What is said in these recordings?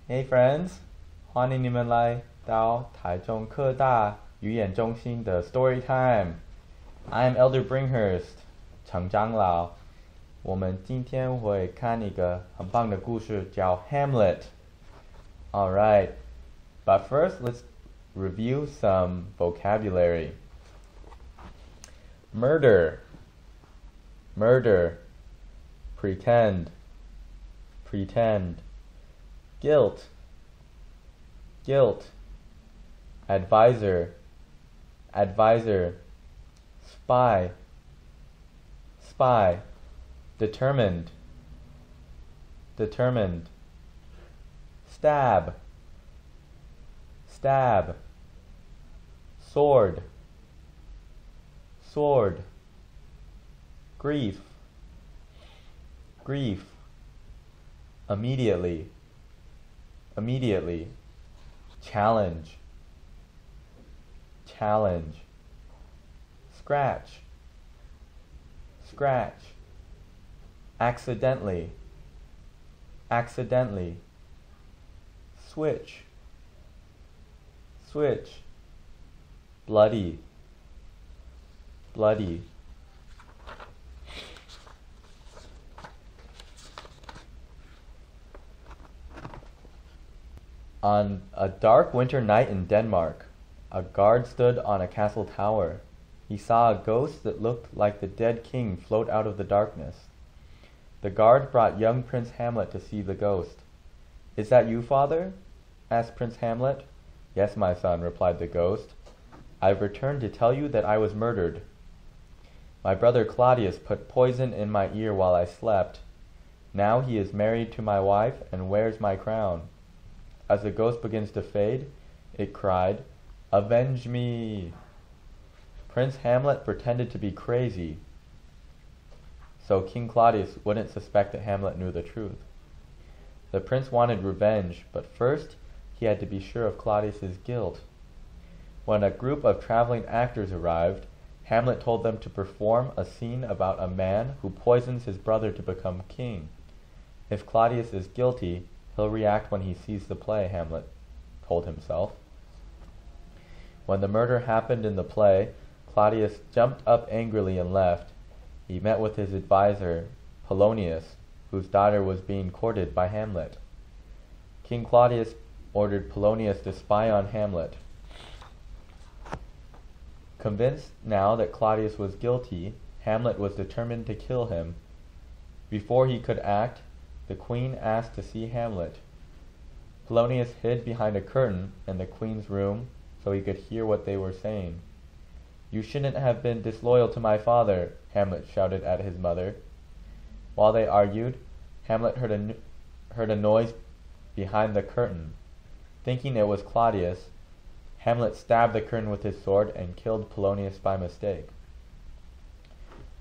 Hey friends，欢迎你们来到台中科大语言中心的 Story Time。I'm Elder Bringhurst，成长老。我们今天会看一个很棒的故事，叫《Hamlet》。Alright, but first let's review some vocabulary. Murder, murder. Pretend, pretend. Guilt, guilt. Advisor, advisor. Spy, spy. Determined, determined. Stab, stab. Sword, sword. Grief, grief. Immediately, immediately. Challenge, challenge. Scratch, scratch. Accidentally, accidentally. Switch, switch. Bloody, bloody. On a dark winter night in Denmark, a guard stood on a castle tower. He saw a ghost that looked like the dead king float out of the darkness. The guard brought young Prince Hamlet to see the ghost. "Is that you, father?" asked Prince Hamlet. "Yes, my son," replied the ghost. "I've returned to tell you that I was murdered. My brother Claudius put poison in my ear while I slept. Now he is married to my wife and wears my crown." As the ghost begins to fade, it cried, "Avenge me!" Prince Hamlet pretended to be crazy, so King Claudius wouldn't suspect that Hamlet knew the truth. The prince wanted revenge, but first he had to be sure of Claudius's guilt. When a group of traveling actors arrived, Hamlet told them to perform a scene about a man who poisons his brother to become king. If Claudius is guilty, he'll react when he sees the play, Hamlet told himself. When the murder happened in the play, Claudius jumped up angrily and left. He met with his advisor, Polonius, whose daughter was being courted by Hamlet. King Claudius ordered Polonius to spy on Hamlet. Convinced now that Claudius was guilty, Hamlet was determined to kill him. Before he could act, the queen asked to see Hamlet. Polonius hid behind a curtain in the queen's room so he could hear what they were saying. "You shouldn't have been disloyal to my father," Hamlet shouted at his mother. While they argued, Hamlet heard a noise behind the curtain. Thinking it was Claudius, Hamlet stabbed the curtain with his sword and killed Polonius by mistake.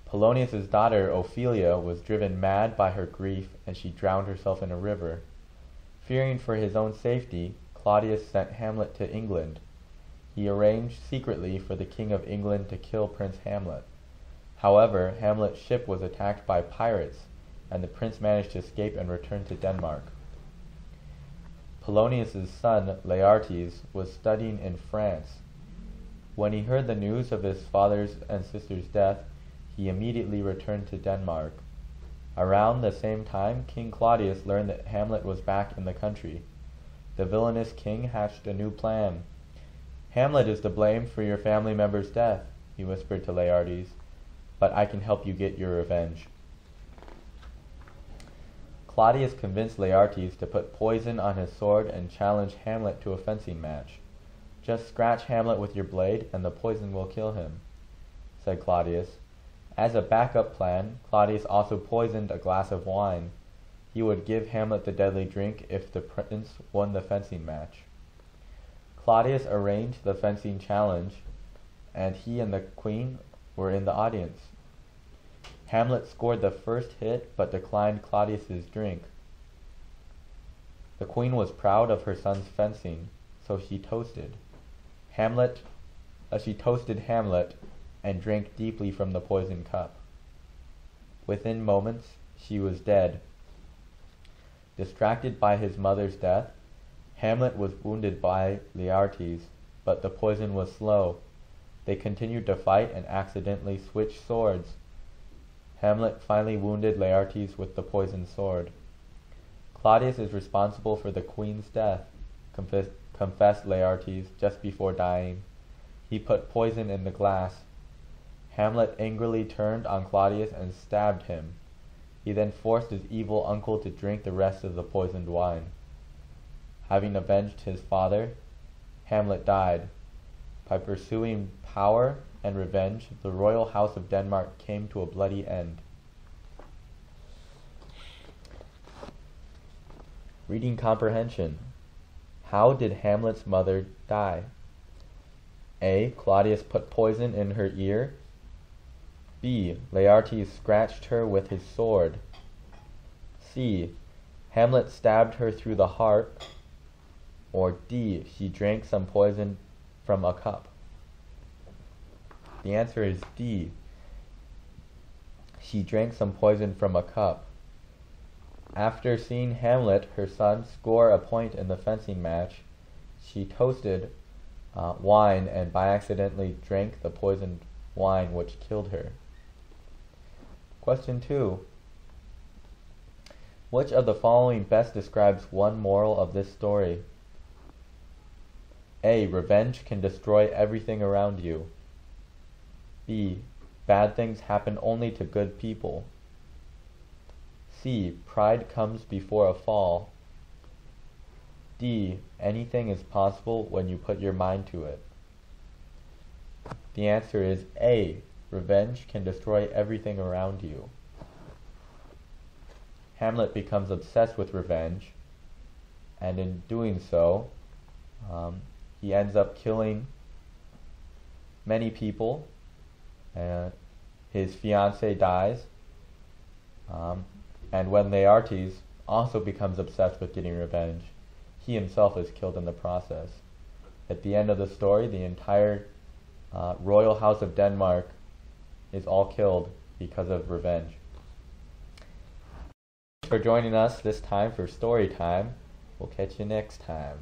Polonius's daughter Ophelia was driven mad by her grief, and she drowned herself in a river. Fearing for his own safety, Claudius sent Hamlet to England. He arranged secretly for the King of England to kill Prince Hamlet. However, Hamlet's ship was attacked by pirates, and the prince managed to escape and return to Denmark. Polonius's son, Laertes, was studying in France. When he heard the news of his father's and sister's death, he immediately returned to Denmark. Around the same time, King Claudius learned that Hamlet was back in the country. The villainous king hatched a new plan. "Hamlet is to blame for your family member's death," he whispered to Laertes, "but I can help you get your revenge." Claudius convinced Laertes to put poison on his sword and challenge Hamlet to a fencing match. "Just scratch Hamlet with your blade and the poison will kill him," said Claudius. As a backup plan, Claudius also poisoned a glass of wine. He would give Hamlet the deadly drink if the prince won the fencing match. Claudius arranged the fencing challenge, and he and the queen were in the audience. Hamlet scored the first hit but declined Claudius's drink. The queen was proud of her son's fencing, so she toasted Hamlet and drank deeply from the poisoned cup. Within moments, she was dead. Distracted by his mother's death, Hamlet was wounded by Laertes, but the poison was slow. They continued to fight and accidentally switched swords. Hamlet finally wounded Laertes with the poisoned sword. Claudius is responsible for the queen's death, confessed Laertes just before dying. He put poison in the glass. Hamlet angrily turned on Claudius and stabbed him. He then forced his evil uncle to drink the rest of the poisoned wine. Having avenged his father, Hamlet died. By pursuing power and revenge, the royal house of Denmark came to a bloody end. Reading comprehension. How did Hamlet's mother die? A. Claudius put poison in her ear. B. Laertes scratched her with his sword. C. Hamlet stabbed her through the heart. Or D. She drank some poison from a cup. The answer is D. She drank some poison from a cup. After seeing Hamlet, her son, score a point in the fencing match, she toasted wine and by accidentally drank the poisoned wine, which killed her. Question 2. Which of the following best describes one moral of this story? A. Revenge can destroy everything around you. B. Bad things happen only to good people. C. Pride comes before a fall. D. Anything is possible when you put your mind to it. The answer is A. Revenge can destroy everything around you. Hamlet becomes obsessed with revenge, and in doing so, he ends up killing many people. His fiancée dies, and when Laertes also becomes obsessed with getting revenge, he himself is killed in the process. At the end of the story, the entire royal house of Denmark is all killed because of revenge. Thanks for joining us this time for story time. We'll catch you next time.